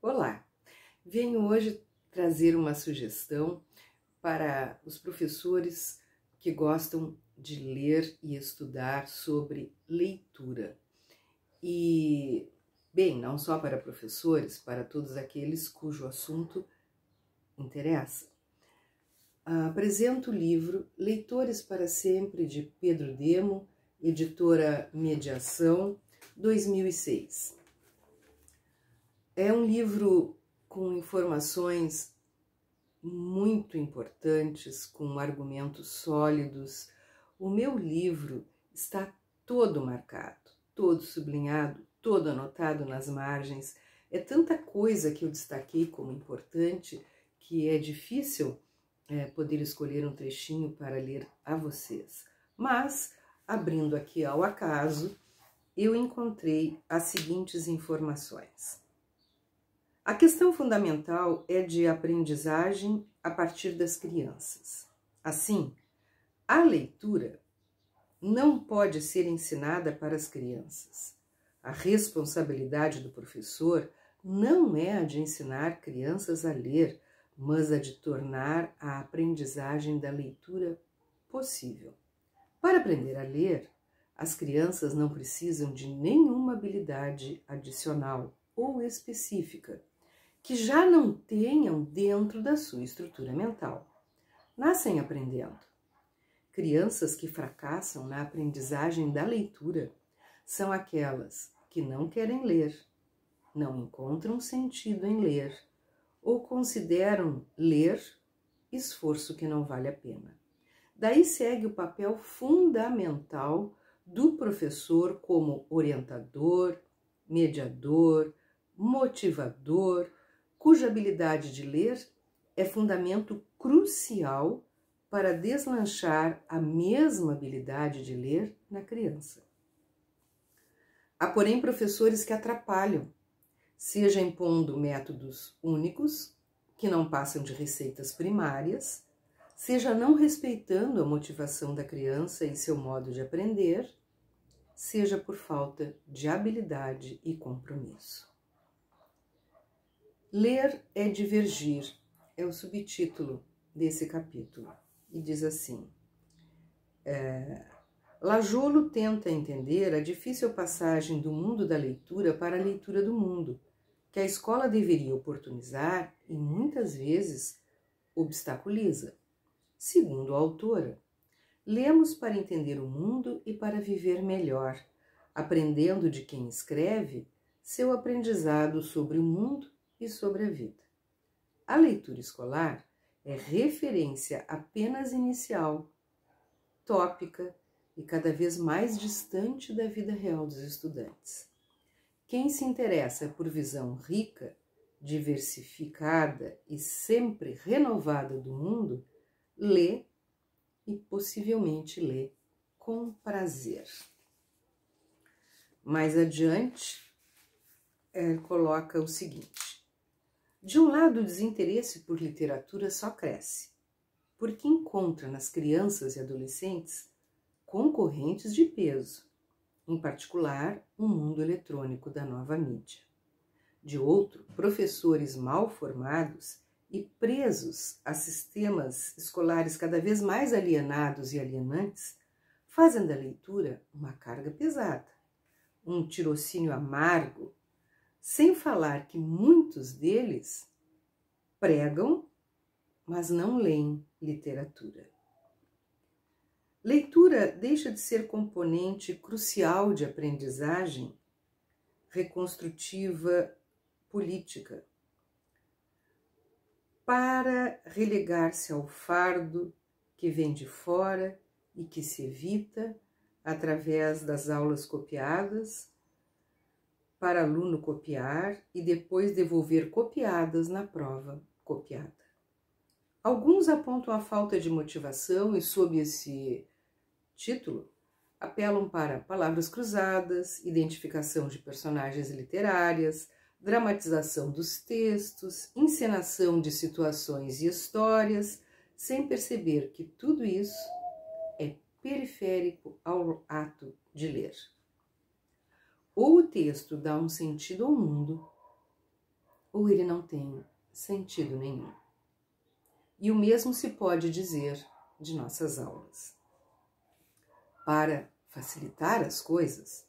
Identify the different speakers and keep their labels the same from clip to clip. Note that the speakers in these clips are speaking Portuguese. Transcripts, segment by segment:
Speaker 1: Olá, venho hoje trazer uma sugestão para os professores que gostam de ler e estudar sobre leitura. E, bem, não só para professores, para todos aqueles cujo assunto interessa. Apresento o livro Leitores para Sempre, de Pedro Demo, editora Mediação, 2006. É um livro com informações muito importantes, com argumentos sólidos. O meu livro está todo marcado, todo sublinhado, todo anotado nas margens. É tanta coisa que eu destaquei como importante que é difícil poder escolher um trechinho para ler a vocês. Mas, abrindo aqui ao acaso, eu encontrei as seguintes informações. A questão fundamental é de aprendizagem a partir das crianças. Assim, a leitura não pode ser ensinada para as crianças. A responsabilidade do professor não é a de ensinar crianças a ler, mas a de tornar a aprendizagem da leitura possível. Para aprender a ler, as crianças não precisam de nenhuma habilidade adicional ou específica que já não tenham dentro da sua estrutura mental. Nascem aprendendo. Crianças que fracassam na aprendizagem da leitura são aquelas que não querem ler, não encontram sentido em ler ou consideram ler esforço que não vale a pena. Daí segue o papel fundamental do professor como orientador, mediador, motivador, cuja habilidade de ler é fundamento crucial para deslanchar a mesma habilidade de ler na criança. Há, porém, professores que atrapalham, seja impondo métodos únicos, que não passam de receitas primárias, seja não respeitando a motivação da criança e seu modo de aprender, seja por falta de habilidade e compromisso. Ler é divergir, é o subtítulo desse capítulo, e diz assim: Lajolo tenta entender a difícil passagem do mundo da leitura para a leitura do mundo, que a escola deveria oportunizar e muitas vezes obstaculiza. Segundo a autora, lemos para entender o mundo e para viver melhor, aprendendo de quem escreve seu aprendizado sobre o mundo e sobre a vida. A leitura escolar é referência apenas inicial, tópica e cada vez mais distante da vida real dos estudantes. Quem se interessa por visão rica, diversificada e sempre renovada do mundo, lê e possivelmente lê com prazer. Mais adiante, coloca o seguinte: de um lado, o desinteresse por literatura só cresce, porque encontra nas crianças e adolescentes concorrentes de peso, em particular o mundo eletrônico da nova mídia. De outro, professores mal formados e presos a sistemas escolares cada vez mais alienados e alienantes fazem da leitura uma carga pesada, um tirocínio amargo, sem falar que muitos deles pregam, mas não leem literatura. Leitura deixa de ser componente crucial de aprendizagem reconstrutiva política para relegar-se ao fardo que vem de fora e que se evita através das aulas copiadas, para aluno copiar e depois devolver copiadas na prova copiada. Alguns apontam a falta de motivação e, sob esse título, apelam para palavras cruzadas, identificação de personagens literárias, dramatização dos textos, encenação de situações e histórias, sem perceber que tudo isso é periférico ao ato de ler. Ou o texto dá um sentido ao mundo, ou ele não tem sentido nenhum. E o mesmo se pode dizer de nossas aulas. Para facilitar as coisas,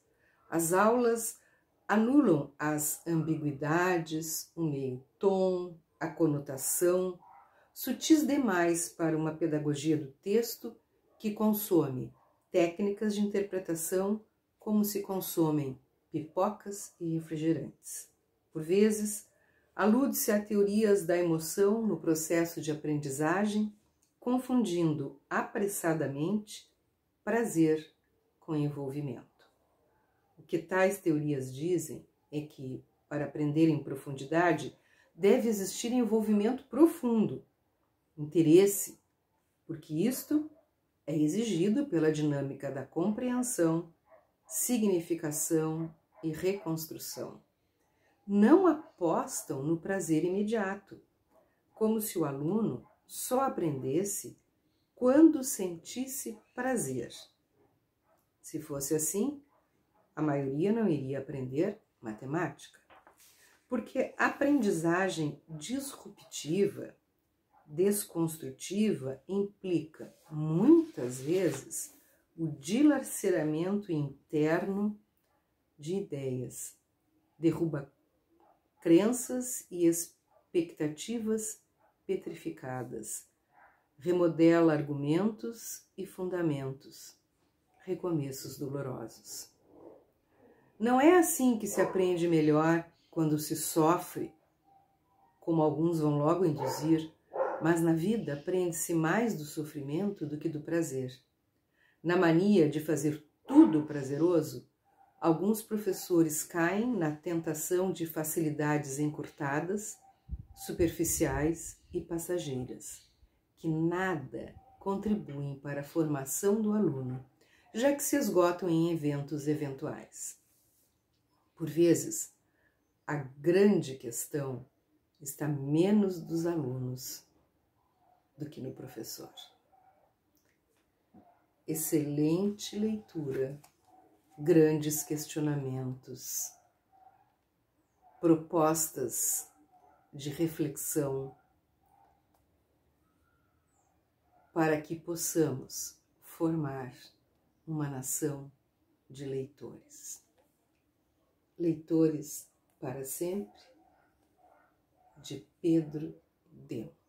Speaker 1: as aulas anulam as ambiguidades, o meio tom, a conotação, sutis demais para uma pedagogia do texto que consome técnicas de interpretação como se consomem pipocas e refrigerantes. Por vezes, alude-se a teorias da emoção no processo de aprendizagem, confundindo apressadamente prazer com envolvimento. O que tais teorias dizem é que, para aprender em profundidade, deve existir envolvimento profundo, interesse, porque isto é exigido pela dinâmica da compreensão, significação e reconstrução. Não apostam no prazer imediato, como se o aluno só aprendesse quando sentisse prazer. Se fosse assim, a maioria não iria aprender matemática, porque a aprendizagem disruptiva, desconstrutiva, implica, muitas vezes, o dilaceramento interno de ideias, derruba crenças e expectativas petrificadas, remodela argumentos e fundamentos, recomeços dolorosos. Não é assim que se aprende melhor quando se sofre, como alguns vão logo induzir, mas na vida aprende-se mais do sofrimento do que do prazer. Na mania de fazer tudo prazeroso, alguns professores caem na tentação de facilidades encurtadas, superficiais e passageiras, que nada contribuem para a formação do aluno, já que se esgotam em eventos eventuais. Por vezes, a grande questão está menos dos alunos do que no professor. Excelente leitura, grandes questionamentos, propostas de reflexão para que possamos formar uma nação de leitores. Leitores para sempre, de Pedro Demo.